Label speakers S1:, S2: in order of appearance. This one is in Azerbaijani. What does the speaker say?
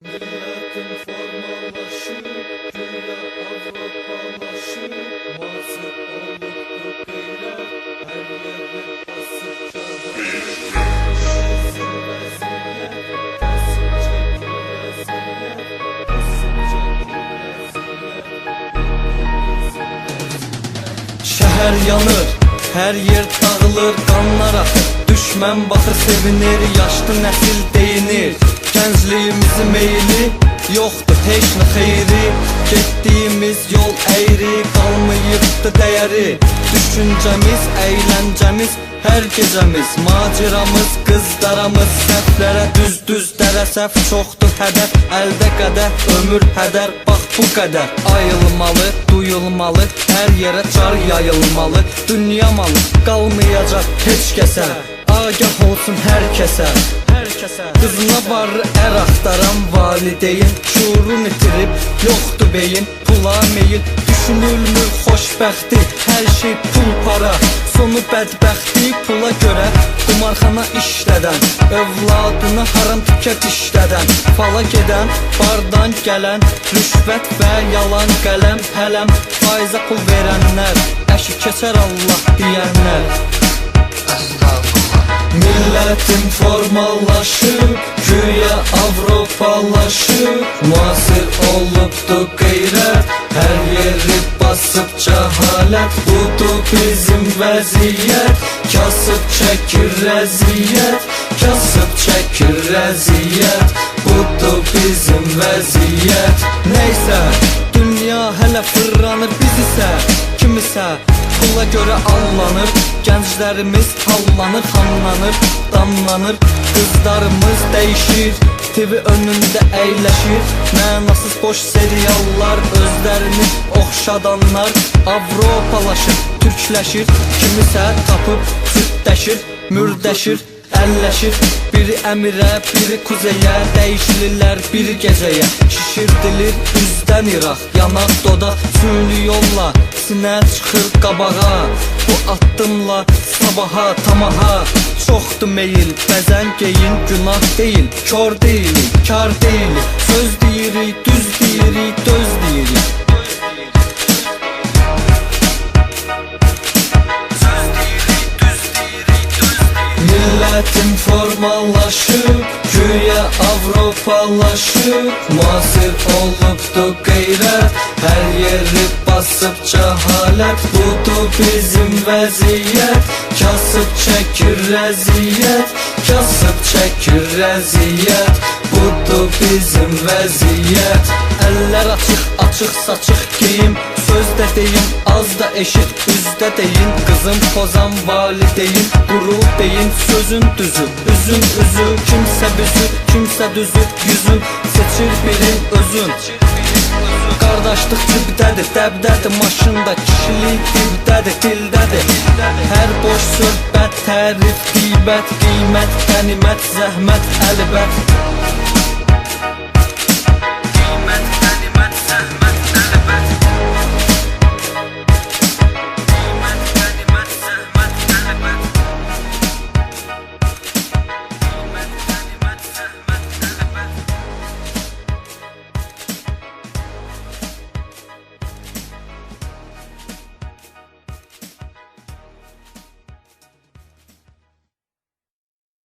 S1: Milletin formalaşır, güya Avrupalaşır. Mazır olup beyler, her yere basıp çağır. Resim vaziyet, kasım çekim vaziyet, kasım çekim vaziyet. Şehir yanır, her yer dağılır, qanlar axır. Düşmən baxır, sevinir, yaşlı nəsil deyinir. Gəncliyimizin meyli yoxdur, heç nə xeyri. Getdiyimiz yol əyri, qalmayıbdı dəyəri. Düşüncəmiz, əyləncəmiz, hər gecəmiz, maceramız, qızdaramız. Səhvlərə düz dərə, səhv çoxdur hədər. Əldə qədər, ömür hədər, bax bu qədər. Ayılmalı, duyulmalı, hər yerə çar yayılmalı. Dünya malı qalmayacaq heç kəsə, agah olsun hər kəsə. Qızına varı ər axtaran valideyn, şuurun itirib, yoxdur beyin. Pula meyil, düşünülmür xoşbəxti, hər şey pul para. Sonu bədbəxti, pula görə qumarxana işlədən, övladını haram tükət işlədən, fala gedən, bardan gələn, rüşvət və yalan qələm, hələm, faiza pul verənlər, əşi keçər Allah deyənlər. Milletin formalaşır, güya Avrupalaşır. Müasir olubdu qeyrət, hər yeri basıb cəhalət. Budur bizim vəziyyət, kasıb çəkir rəziyyət, kasıb çəkir rəziyyət. Budur bizim vəziyyət. Neysə, dünya hələ fırlanır, biz isə kimisə pula görə allanır. Gənclərimiz hallanır, xanlanır, damlanır. Qızlarımız dəyişir, TV önündə əyləşir. Mənasız boş seriallar, özlərini oxşadanlar Avropalaşır, türkləşir. Kimisə tapıb cüddəşir, mürdəşir, əlləşir. Biri əmirə, biri kuzeyə, dəyişilirlər bir gecəyə. Şişirdilir üzdən İraq, yanaq dodaq, süni yolla, sinə çıxır qabağa. Bu addımla sabaha, tamaha, çoxdur meyil, bəzən geyin, günah deyil. Kör deyilik, kar deyilik, söz deyirik, düz deyirik, döz deyirik. Milletin formalaşır, güya Avrupalaşır. Müasir olubdu qeyrət, hər yeri basıb cəhalət. Budur bizim vəziyyət, kasıb çəkir rəziyyət, kasıb çəkir rəziyyət. Budur bizim vəziyyət. Əllər açıq, açıq saçıq geyim, söz də deyin, az da eşit, üzdə deyin. Qızım pozan valideyn, quru deyin, sözün düzü, üzün üzü. Kimsə büzü, kimsə düzü, yüzün seçir birin özün. Qardaşlıq cibdədir, dəbdədir, maşında kişilik dibdədir, dildədir. Hər boş söhbət, tərif, qeybət, qiymət, qənimət, zəhmət, əlbət.